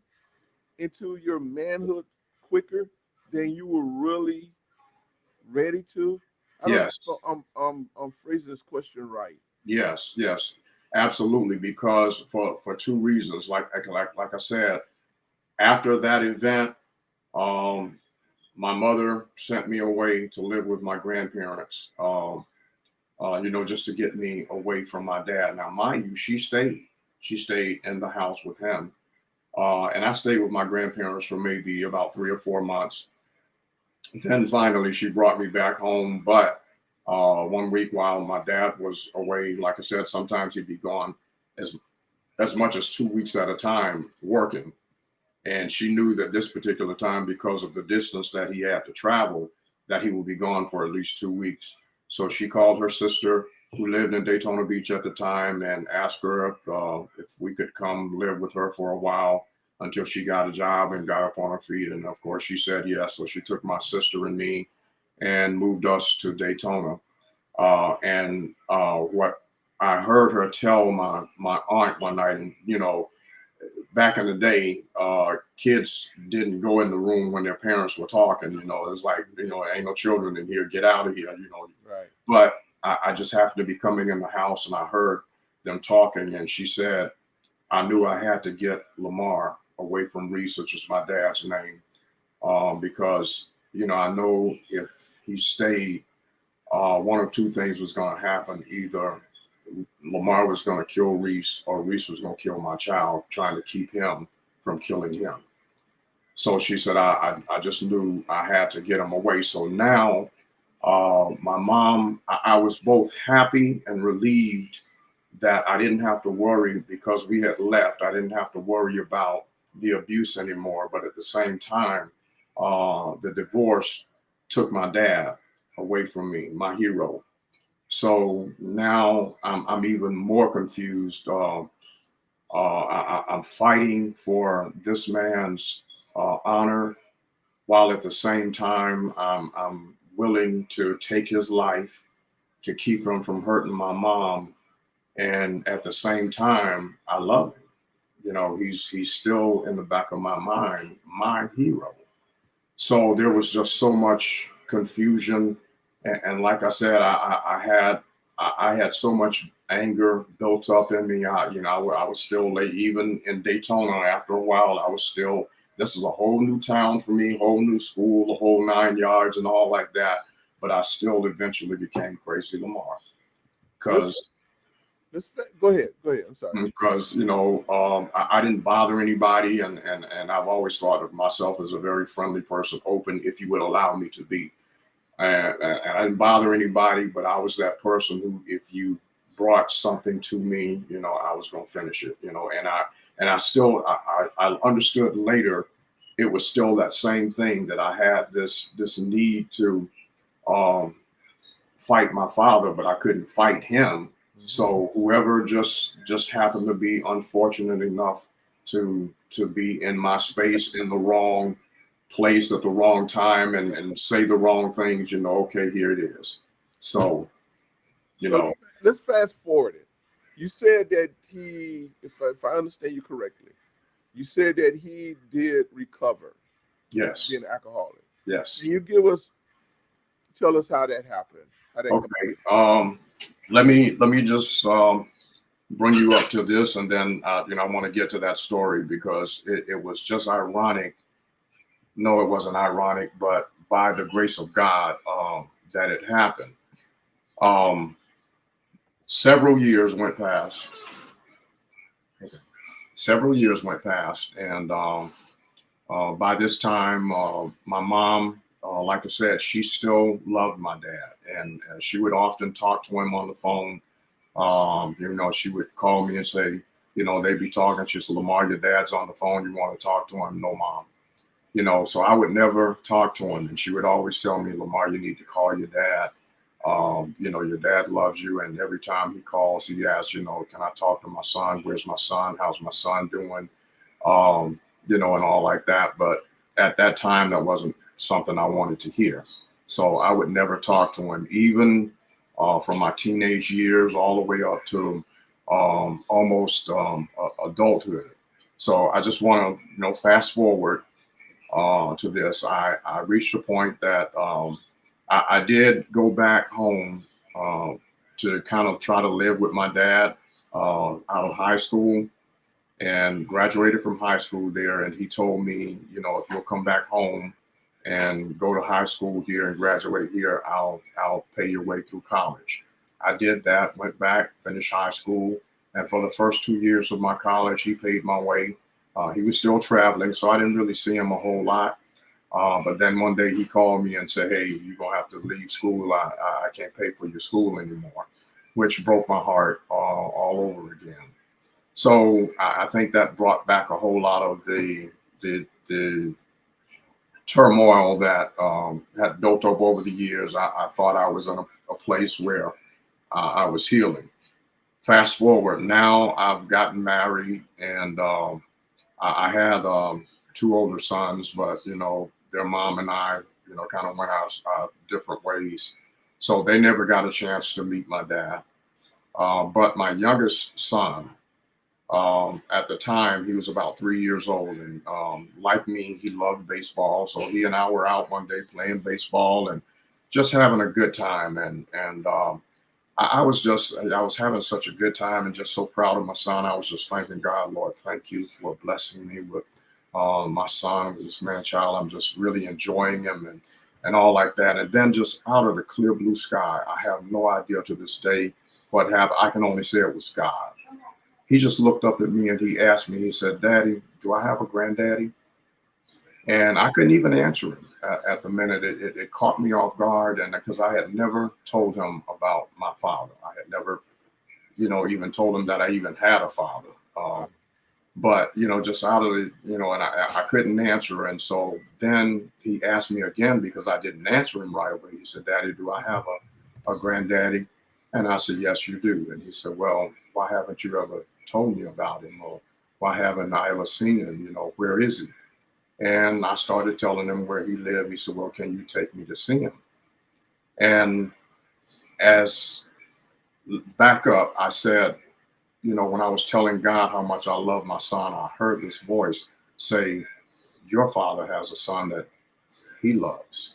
into your manhood quicker than you were really ready to? Yes. I'm phrasing this question right. Yes, absolutely. Because for two reasons, like I said, after that event, my mother sent me away to live with my grandparents. Just to get me away from my dad. Now, mind you, she stayed in the house with him. And I stayed with my grandparents for maybe about 3 or 4 months. Then finally, she brought me back home. But 1 week while my dad was away, like I said, sometimes he'd be gone as much as 2 weeks at a time working. And she knew that this particular time, because of the distance that he had to travel, that he would be gone for at least 2 weeks. So she called her sister, who lived in Daytona Beach at the time, and asked her if we could come live with her for a while until she got a job and got up on her feet. And of course, she said yes. So she took my sister and me and moved us to Daytona. What I heard her tell my aunt one night, and back in the day, kids didn't go in the room when their parents were talking. It's like, ain't no children in here, get out of here. Right. But I just happened to be coming in the house, and I heard them talking, and she said, I knew I had to get Lamar away from Reese, which is my dad's name, because I know if he stayed, one of two things was going to happen: either Lamar was going to kill Reese, or Reese was going to kill my child, trying to keep him from killing him. So she said, I just knew I had to get him away. So now, my mom, I was both happy and relieved that I didn't have to worry because we had left. I didn't have to worry about the abuse anymore. But at the same time, the divorce took my dad away from me, my hero. So now I'm even more confused. I'm fighting for this man's honor, while at the same time I'm willing to take his life to keep him from hurting my mom. And at the same time, I love him. He's still in the back of my mind, my hero. So there was just so much confusion, and like I said, I had so much anger built up in me. I was still late, even in Daytona. After a while, I was still. This is a whole new town for me, whole new school, the whole 9 yards, and all like that. But I still eventually became Crazy Lamar, because Go ahead. Go ahead. I'm sorry. I didn't bother anybody, and I've always thought of myself as a very friendly person, open if you would allow me to be. And I didn't bother anybody, but I was that person who, if you brought something to me, I was going to finish it. I understood later, it was still that same thing, that I had this need to um, fight my father, but I couldn't fight him. So whoever just happened to be unfortunate enough to be in my space in the wrong place at the wrong time, and say the wrong things, okay, here it is. So, So let's fast forward it. You said that if I understand you correctly, you said that he did recover, yes, being an alcoholic. yes. Can you tell us how that happened? How that Okay. Let me just bring you up to this, and then I want to get to that story, because it was just ironic. No, it wasn't ironic, but by the grace of God, that it happened. Um, several years went past. Several years went past, and by this time, my mom, like I said, she still loved my dad, and she would often talk to him on the phone. She would call me and say, they'd be talking. She said, Lamar, your dad's on the phone. You want to talk to him? No, mom. So I would never talk to him. And she would always tell me, Lamar, you need to call your dad. Your dad loves you. And every time he calls, he asks, can I talk to my son? Where's my son? How's my son doing? And all like that. But at that time, that wasn't something I wanted to hear. So I would never talk to him, even from my teenage years all the way up to almost adulthood. So I just want to, fast forward to this. I reached a point that I did go back home to kind of try to live with my dad out of high school, and graduated from high school there. And he told me, if you'll come back home and go to high school here and graduate here, I'll pay your way through college. I did that, went back, finished high school. And for the first 2 years of my college, he paid my way. He was still traveling, so I didn't really see him a whole lot. But then one day he called me and said, hey, you're going to have to leave school. I can't pay for your school anymore, which broke my heart all over again. So I think that brought back a whole lot of the turmoil that had built up over the years. I thought I was in a place where I was healing. Fast forward, now I've gotten married, and I had two older sons, but their mom and I, kind of went our different ways. So they never got a chance to meet my dad. But my youngest son, at the time, he was about 3 years old, and like me, he loved baseball. So he and I were out one day playing baseball and just having a good time. And I was having such a good time and just so proud of my son. I was just thanking God, Lord, thank you for blessing me with my son, this man child. I'm just really enjoying him and all like that. And then just out of the clear blue sky, I have no idea to this day what happened. I can only say it was God. He just looked up at me and he asked me, he said, Daddy, do I have a granddaddy? And I couldn't even answer him at the minute. It caught me off guard. And because I had never told him about my father, I had never, even told him that I even had a father. But, just out of the, and I couldn't answer. And so then he asked me again because I didn't answer him right away. He said, Daddy, do I have a granddaddy? And I said, yes, you do. And he said, well, why haven't you ever told me about him? Or why haven't I ever seen him? Where is he? And I started telling him where he lived. He said, well, can you take me to see him? And as back up, I said, when I was telling God how much I love my son, I heard this voice say, your father has a son that he loves.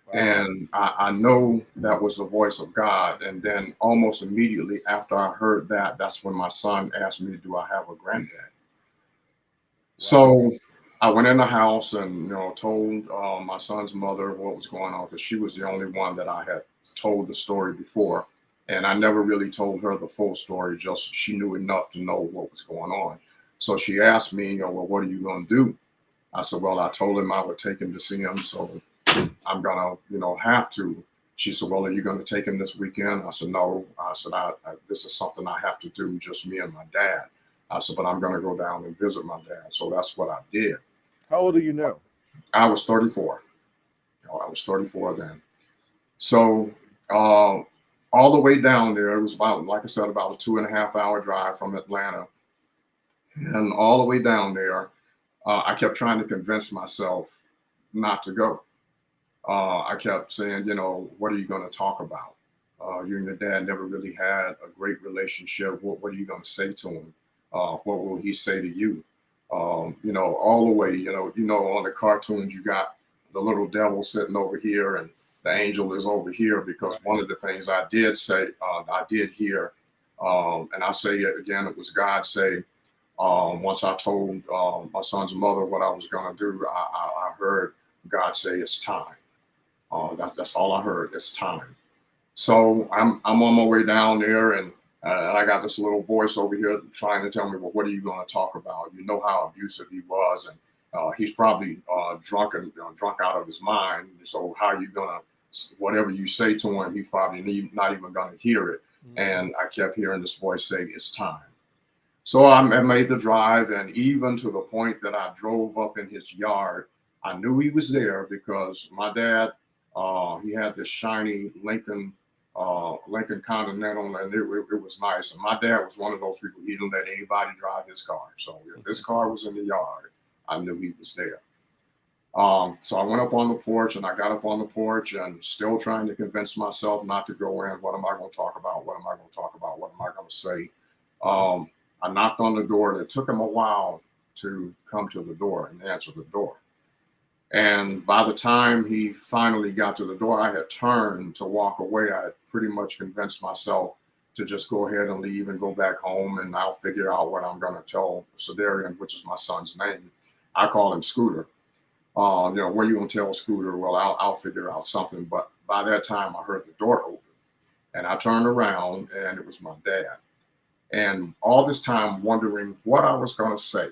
Wow. And I know that was the voice of God. And then almost immediately after I heard that, that's when my son asked me, do I have a granddad? So I went in the house and told my son's mother what was going on, because she was the only one that I had told the story before, and I never really told her the full story. Just she knew enough to know what was going on. So she asked me, well, what are you going to do? I said, well, I told him I would take him to see him, so I'm gonna have to. She said, well, are you going to take him this weekend? I said, no. I said, this is something I have to do, just me and my dad. I said, but I'm going to go down and visit my dad. So that's what I did. How old are you now? I was 34. I was 34 then. So all the way down there, it was about, like I said, about a 2.5 hour drive from Atlanta. And all the way down there, I kept trying to convince myself not to go. I kept saying, what are you going to talk about? You and your dad never really had a great relationship. What are you going to say to him? What will he say to you? All the way, on the cartoons, you got the little devil sitting over here and the angel is over here, because one of the things I did say, I did hear, and I say it again, it was God say, once I told my son's mother what I was going to do, I heard God say, it's time. That's all I heard. It's time. So I'm on my way down there, and I got this little voice over here trying to tell me, well, what are you going to talk about? You know how abusive he was, and he's probably drunk out of his mind. So how are you going to, whatever you say to him, he's probably not even going to hear it. Mm-hmm. And I kept hearing this voice say, it's time. So I made the drive, and even to the point that I drove up in his yard, I knew he was there because my dad, he had this shiny Lincoln Continental, and it was nice. And my dad was one of those people, he didn't let anybody drive his car. So if his car was in the yard, I knew he was there. So I went up on the porch, and I got up on the porch and still trying to convince myself not to go in. What am I going to talk about? What am I going to talk about? What am I going to say? I knocked on the door, and it took him a while to come to the door and answer the door. And by the time he finally got to the door, I had turned to walk away. I had pretty much convinced myself to just go ahead and leave and go back home, and I'll figure out what I'm going to tell Cedarian, which is my son's name. I call him Scooter. What are you going to tell Scooter? Well, I'll figure out something. But by that time, I heard the door open, and I turned around, and it was my dad. And all this time wondering what I was going to say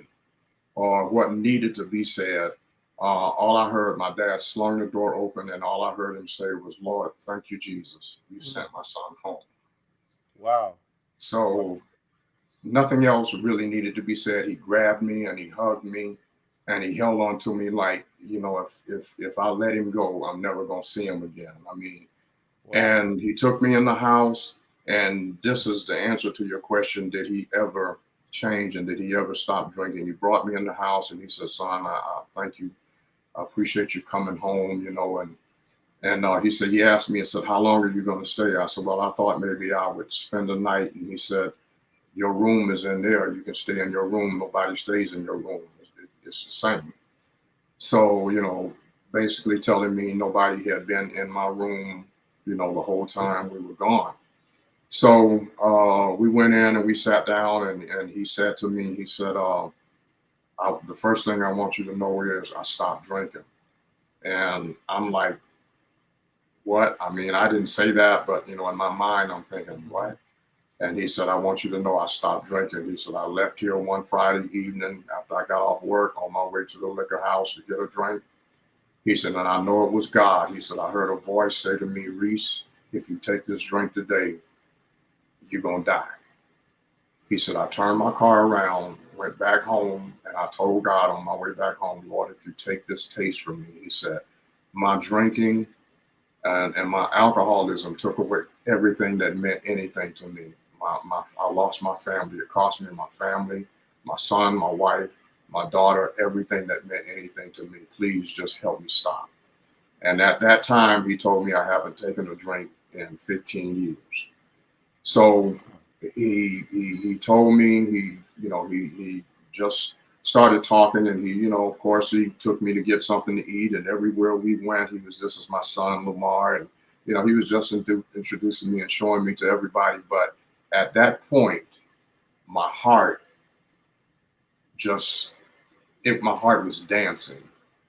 or what needed to be said, all I heard, my dad slung the door open, and all I heard him say was, Lord, thank you, Jesus. You sent my son home. Wow. So nothing else really needed to be said. He grabbed me and he hugged me and he held on to me like, if I let him go, I'm never going to see him again. I mean, wow. And he took me in the house. And this is the answer to your question. Did he ever change, and did he ever stop drinking? He brought me in the house and he said, son, I thank you. I appreciate you coming home, And he asked me, I said, how long are you going to stay? I said, well, I thought maybe I would spend the night. And he said, your room is in there. You can stay in your room. Nobody stays in your room. It's the same. So, basically telling me nobody had been in my room, the whole time we were gone. So we went in and we sat down, and he said to me, he said, the first thing I want you to know is I stopped drinking. And I'm like, what? I mean, I didn't say that, but, in my mind, I'm thinking, what? And he said, I want you to know I stopped drinking. He said, I left here one Friday evening after I got off work on my way to the liquor house to get a drink. He said, and I know it was God. He said, I heard a voice say to me, Reese, if you take this drink today, you're going to die. He said, I turned my car around, went back home, and I told God on my way back home, Lord, if you take this taste from me, he said, my drinking and my alcoholism took away everything that meant anything to me. I lost my family. It cost me my family, my son, my wife, my daughter, everything that meant anything to me. Please just help me stop. And at that time, he told me I haven't taken a drink in 15 years. So he told me he just started talking, and he of course he took me to get something to eat, and everywhere we went, this is my son Lamar, and he was just introducing me and showing me to everybody. But at that point, my heart my heart was dancing.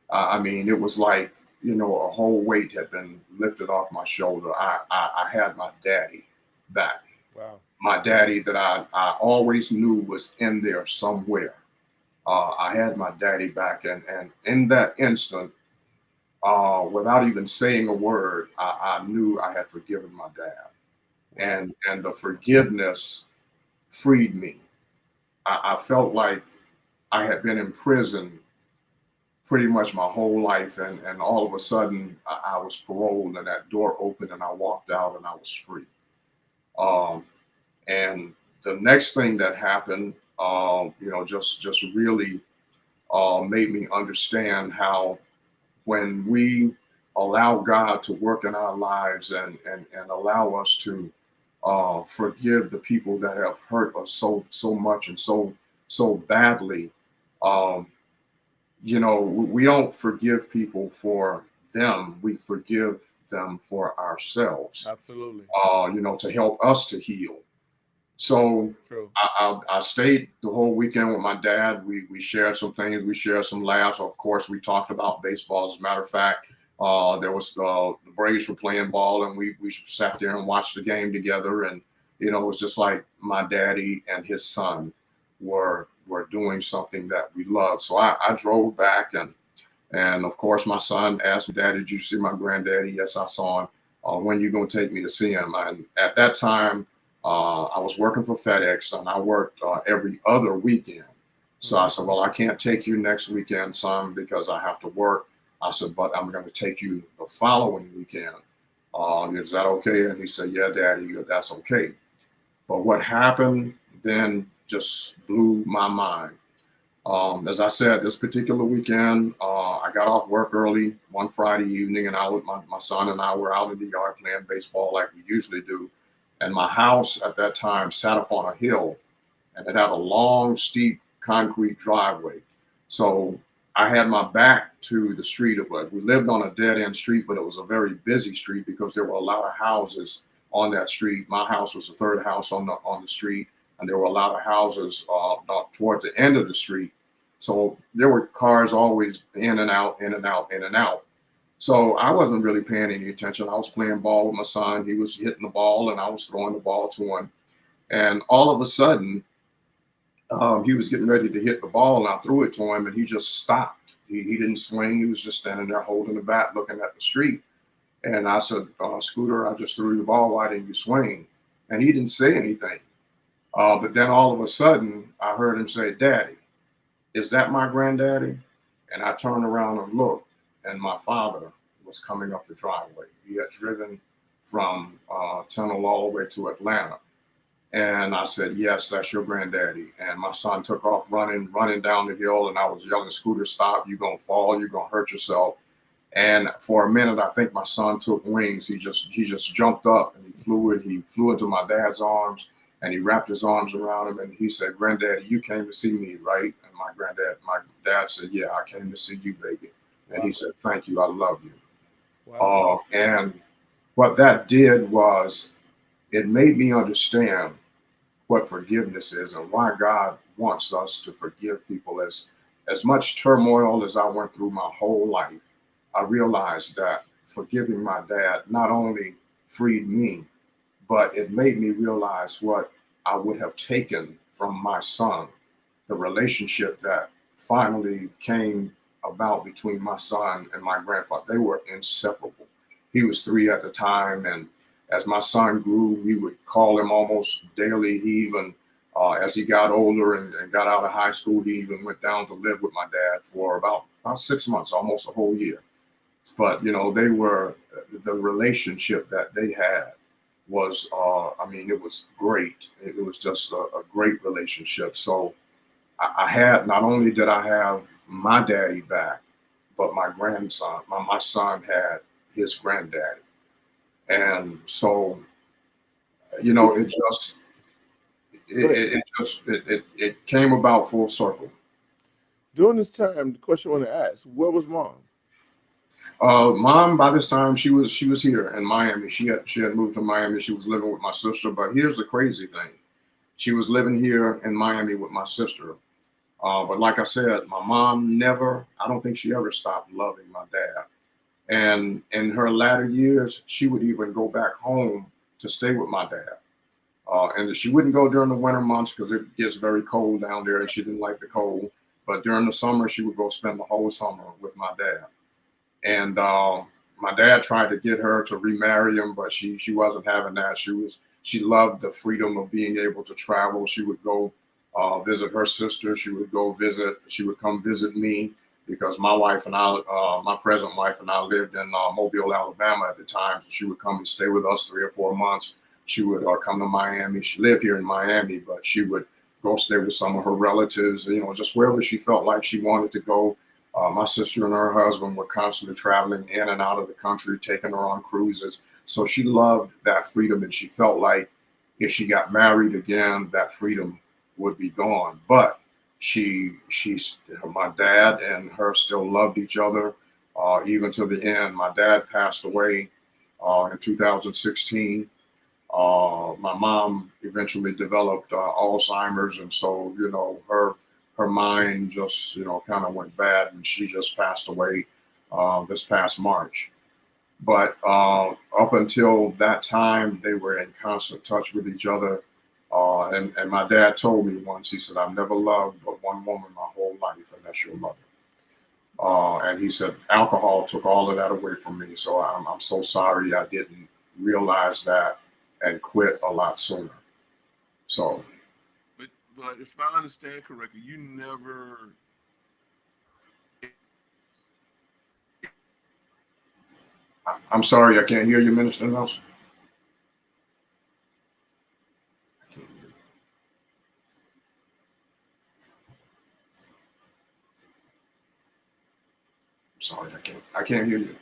I mean, it was like a whole weight had been lifted off my shoulder. I had my daddy back. Wow. My daddy that I always knew was in there somewhere. I had my daddy back, and in that instant, without even saying a word, I knew I had forgiven my dad, and the forgiveness freed me. I felt like I had been in prison pretty much my whole life, and all of a sudden I was paroled, and that door opened, and I walked out, and I was free. And the next thing that happened, just really made me understand how when we allow God to work in our lives and allow us to forgive the people that have hurt us so much and so badly, we don't forgive people for them. We forgive them for ourselves. Absolutely. To help us to heal. So True. I stayed the whole weekend with my dad. We shared some things. We shared some laughs. Of course, we talked about baseball. As a matter of fact, there was the Braves were playing ball, and we sat there and watched the game together. And it was just like my daddy and his son were doing something that we loved. So I drove back, and of course my son asked me, Dad, did you see my granddaddy? Yes, I saw him. When you gonna take me to see him? And at that time, I was working for FedEx, and I worked every other weekend. So I said, well, I can't take you next weekend, son, because I have to work. I said, but I'm going to take you the following weekend. Is that okay? And he said, yeah, Daddy, that's okay. But what happened then just blew my mind. As I said, this particular weekend, I got off work early one Friday evening, and my son and I were out in the yard playing baseball like we usually do. And my house at that time sat up on a hill, and it had a long, steep concrete driveway. So I had my back to the street. We lived on a dead end street, but it was a very busy street because there were a lot of houses on that street. My house was the third house on the street, and there were a lot of houses towards the end of the street. So there were cars always in and out, in and out, in and out. So I wasn't really paying any attention. I was playing ball with my son. He was hitting the ball, and I was throwing the ball to him. And all of a sudden, he was getting ready to hit the ball, and I threw it to him, and he just stopped. He didn't swing. He was just standing there holding the bat, looking at the street. And I said, Scooter, I just threw you the ball. Why didn't you swing? And he didn't say anything. But then all of a sudden, I heard him say, Daddy, is that my granddaddy? And I turned around and looked, and my father was coming up the driveway. He had driven from Tunnel all the way to Atlanta. And I said, yes, that's your granddaddy. And my son took off running down the hill, and I was yelling, Scooter, stop, you're going to fall, you're going to hurt yourself. And for a minute, I think my son took wings. He just jumped up and he flew into my dad's arms, and he wrapped his arms around him, and he said, "Granddaddy, you came to see me, right?" And my dad said, "Yeah, I came to see you, baby." And he said, "Thank you, I love you." Wow. And what that did was it made me understand what forgiveness is and why God wants us to forgive people. As much turmoil as I went through my whole life, I realized that forgiving my dad not only freed me, but it made me realize what I would have taken from my son, the relationship that finally came about between my son and my grandfather. They were inseparable. He was 3 at the time, and as my son grew, we would call him almost daily. He even, as he got older and got out of high school, he even went down to live with my dad for about 6 months, almost a whole year. But they were the relationship that they had was, I mean, it was great. It was just a great relationship. So I had, not only did I have my daddy back, but my grandson, my son had his granddaddy. And so, it just, it came about full circle. During this time, the question I want to ask: where was mom? Mom, by this time, she was here in Miami. She had moved to Miami. She was living with my sister. But here's the crazy thing: she was living here in Miami with my sister. But like I said, my mom never, I don't think she ever stopped loving my dad. And in her latter years, she would even go back home to stay with my dad. And she wouldn't go during the winter months because it gets very cold down there and she didn't like the cold. But during the summer, she would go spend the whole summer with my dad. And my dad tried to get her to remarry him, but she wasn't having that. She loved the freedom of being able to travel. She would go visit her sister. She would come visit me because my wife and I, my present wife and I lived in Mobile, Alabama at the time. So she would come and stay with us 3 or 4 months. She would come to Miami. She lived here in Miami, but she would go stay with some of her relatives, just wherever she felt like she wanted to go. My sister and her husband were constantly traveling in and out of the country, taking her on cruises. So she loved that freedom, and she felt like if she got married again, that freedom would be gone. But my dad and her still loved each other, even to the end. My dad passed away in 2016. My mom eventually developed Alzheimer's, and so her mind just kind of went bad, and she just passed away this past March. But up until that time, they were in constant touch with each other. And my dad told me once, he said, "I've never loved but one woman my whole life, and that's your mother." And he said, alcohol took all of that away from me. So I'm so sorry I didn't realize that and quit a lot sooner. So, But if I understand correctly, you never. I'm sorry, I can't hear you, Minister Nelson. I can't hear you. I'm sorry, I can't hear you.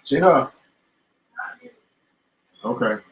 Gina. Okay.